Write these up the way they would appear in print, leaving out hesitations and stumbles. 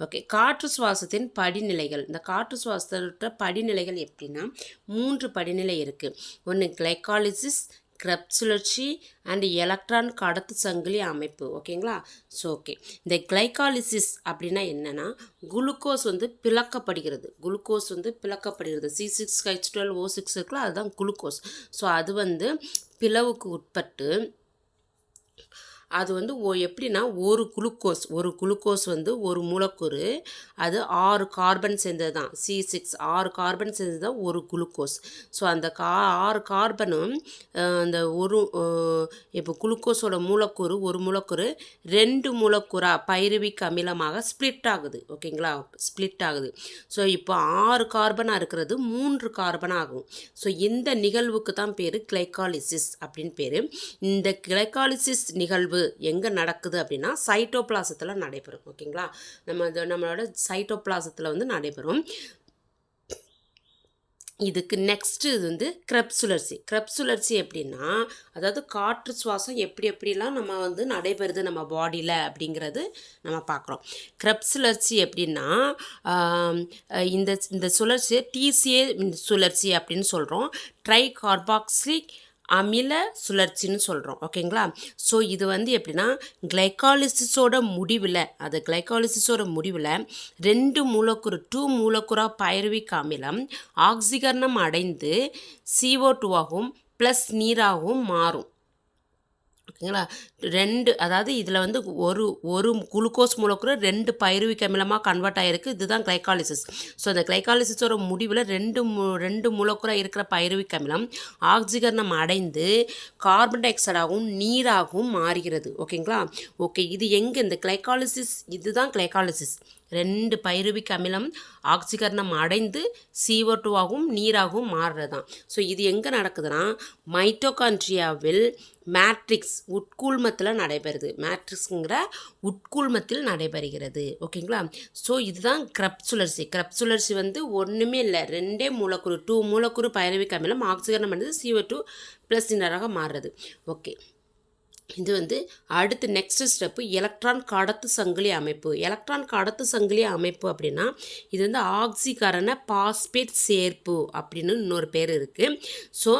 Okay, காற்று சுவாசத்தின் படிநிலைகள். இந்த காற்று சுவாசத்தோட படிநிலைகள் எப்படின்னா 3 படிநிலை இருக்குது. ஒன்று கிளைகாலிசிஸ், கிரெப்ஸ் சுழற்சி அண்ட் எலக்ட்ரான் கடத்து சங்கிலி அமைப்பு. ஓகேங்களா? ஸோ ஓகே, இந்த கிளைகாலிசிஸ் அப்படின்னா என்னென்னா குளுக்கோஸ் பிளக்கப்படுகிறது. C6H12O6 இருக்குல்ல, அதுதான் குளுக்கோஸ். ஸோ அது பிளவுக்கு உட்பட்டு அது எப்படின்னா ஒரு குளுக்கோஸ் ஒரு மூலக்கூறு, அது 6 கார்பன் சேர்ந்தது தான். C6 6 கார்பன் சேர்ந்தது தான் ஒரு குளுக்கோஸ். ஸோ அந்த 6 கார்பனும் அந்த இப்போ குளுக்கோஸோட மூலக்கூறு ஒரு மூலக்கூறு 2 மூலக்கூறாக பைருவிக் அமிலமாக ஸ்ப்ளிட் ஆகுது. ஓகேங்களா? ஸ்ப்ளிட் ஆகுது. ஸோ இப்போ 6 கார்பனாக இருக்கிறது 3 கார்பன் ஆகும். ஸோ இந்த நிகழ்வுக்கு தான் பேர் கிளைகாலிசிஸ் அப்படின்னு பேர். இந்த கிளைகாலிசிஸ் நிகழ்வு எங்கே நடக்குது அப்படின்னா சைட்டோபிளாசத்தில் நடைபெறும். ஓகேங்களா? நம்மளோட சைட்டோபிளாசத்தில் நடைபெறும். இதுக்கு நெக்ஸ்ட்டு இது கிரெப்ஸ் சுழற்சி. கிரெப்ஸ் சுழற்சி எப்படின்னா, அதாவது காற்று சுவாசம் எப்படிலாம் நம்ம நடைபெறுது நம்ம பாடியில் அப்படிங்கிறது நம்ம பார்க்குறோம். கிரெப்ஸ் சுழற்சி எப்படின்னா இந்த சுழற்சியை டிசிஏ சுழற்சி அப்படின்னு சொல்கிறோம். ட்ரை கார்பாக்சிலிக் அமில சுழற்சின்னு சொல்கிறோம். ஓகேங்களா? ஸோ இது எப்படின்னா கிளைகாலிசிஸோட முடிவில் 2 மூலக்கூறாக பைருவிக் அமிலம் ஆக்சிகரணம் அடைந்து CO2 ப்ளஸ் நீராகவும் மாறும். ஓகேங்களா? அதாவது இதில் ஒரு குளுக்கோஸ் மூலக்கூறு 2 பைருவிக் அமிலமாக கன்வெர்ட் ஆகிருக்கு. இதுதான் கிளைகாலிசிஸ். ஸோ அந்த கிளைகாலிசிஸோட முடிவில் 2 மூலக்கூறாக இருக்கிற பைருவிக் அமிலம் ஆக்சிகரணம் அடைந்து கார்பன் டை ஆக்சைடாகவும் நீராகவும் மாறுகிறது. ஓகேங்களா? ஓகே, இது எங்கே இந்த கிளைகாலிசிஸ்? இதுதான் கிளைகாலிசிஸ். 2 பைருவிக் அமிலம் ஆக்சிகரணம் அடைந்து CO2 நீராகவும் மாறுறது தான். ஸோ இது எங்கே நடக்குதுன்னா மைட்டோகாண்ட்ரியாவில் மேட்ரிக்ஸ் உட்கூழ்மத்தில் நடைபெறுது. மேட்ரிக்ஸுங்கிற உட்கூழ்மத்தில் நடைபெறுகிறது. ஓகேங்களா? ஸோ இதுதான் கிரெப்ஸ் சுழற்சி. கிரெப்ஸ் சுழற்சி ஒன்றுமே இல்லை, 2 மூலக்கூறு 2 மூலக்கூறு பைருவிக் அமிலம் ஆக்சிகரணம் அடைந்து CO2 ப்ளஸ் நீராக மாறுறது. ஓகே, இது அடுத்து நெக்ஸ்ட் ஸ்டெப்பு எலக்ட்ரான் கடத்து சங்கிலி அமைப்பு. எலக்ட்ரான் கடத்து சங்கிலி அமைப்பு அப்படின்னா இது ஆக்சிகரண பாஸ்பேட் சேர்ப்பு அப்படின்னு இன்னொரு பேர் இருக்குது. ஸோ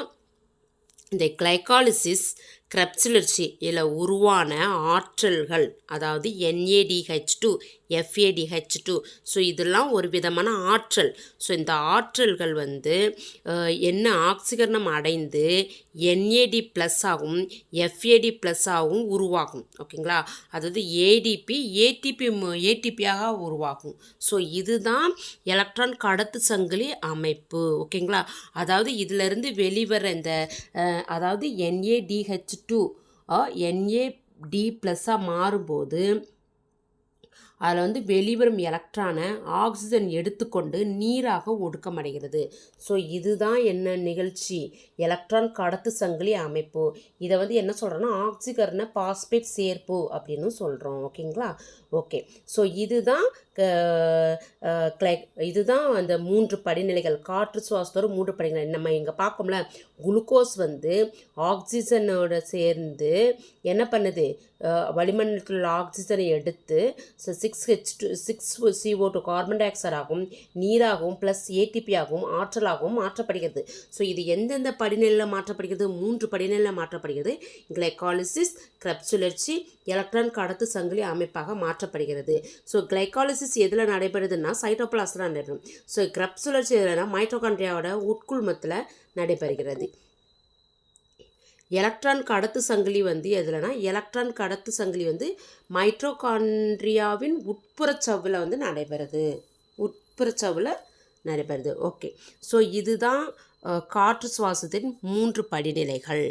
இந்த கிளைகாலிசிஸ் கிரெப்ஸ் சுழற்சி இதில் உருவான ஆற்றல்கள், அதாவது NADH2 FADH2, ஸோ இதெல்லாம் ஒரு விதமான ஆற்றல். ஸோ இந்த ஆற்றல்கள் என்ன ஆக்சிகரணம் அடைந்து NAD ப்ளஸ் ஆகும் FAD ப்ளஸ் ஆகும் உருவாகும். ஓகேங்களா? அதாவது ATPயாக உருவாகும். ஸோ இதுதான் எலக்ட்ரான் கடத்து சங்கிலி அமைப்பு. ஓகேங்களா? அதாவது இதிலிருந்து வெளிவர அதாவது NADH2 NAD ப்ளஸ்ஸாக மாறும்போது அதில் வெளிவரும் எலக்ட்ரானை ஆக்சிஜன் எடுத்துக்கொண்டு நீராக ஒடுக்கமடைகிறது. ஸோ இதுதான் என்ன நிகழ்ச்சி? எலக்ட்ரான் கடத்து சங்கிலி அமைப்பு. இதை என்ன சொல்கிறோன்னா ஆக்சிகரண பாஸ்பேட் சேர்ப்பு அப்படின்னு சொல்கிறோம். ஓகேங்களா? ஓகே, ஸோ இதுதான் அந்த 3 படிநிலைகள். காற்று சுவாசத்தோட 3 படிநிலை நம்ம இங்கே பார்க்கோம்ல. குளுக்கோஸ் ஆக்சிஜனோட சேர்ந்து என்ன பண்ணுது? வளிமண்டலத்தில் உள்ள ஆக்சிஜனை எடுத்து 6CO2 கார்பன் டை ஆக்சைடாகவும் நீராகவும் ப்ளஸ் ATP ஆகவும் ஆற்றலாகவும் மாற்றப்படுகிறது. ஸோ இது எந்தெந்த படிநிலையில் மாற்றப்படுகிறது? 3 படிநிலையில் மாற்றப்படுகிறது. கிளைகாலிசிஸ், கிரெப்ஸ் சுழற்சி, எலக்ட்ரான் கடத்து சங்கிலி அமைப்பாக மாற்றப்படுகிறது. ஸோ கிளைகாலிசிஸ் எதில் நடைபெறுதுன்னா சைட்டோபிளாஸில் நடைபெறும். ஸோ கிரெப்ஸ் சுழற்சி எதுனா மைட்டோகாண்ட்ரியாவோட உட்குழுமத்தில் நடைபெறுகிறது. எலக்ட்ரான் கடத்து சங்கிலி எதுலனா எலக்ட்ரான் கடத்து சங்கிலி மைட்டோகாண்ட்ரியாவின் உட்புறச்சவ்வில் நடைபெறுது. ஓகே, ஸோ இதுதான் காற்று சுவாசத்தின் 3 படிநிலைகள்.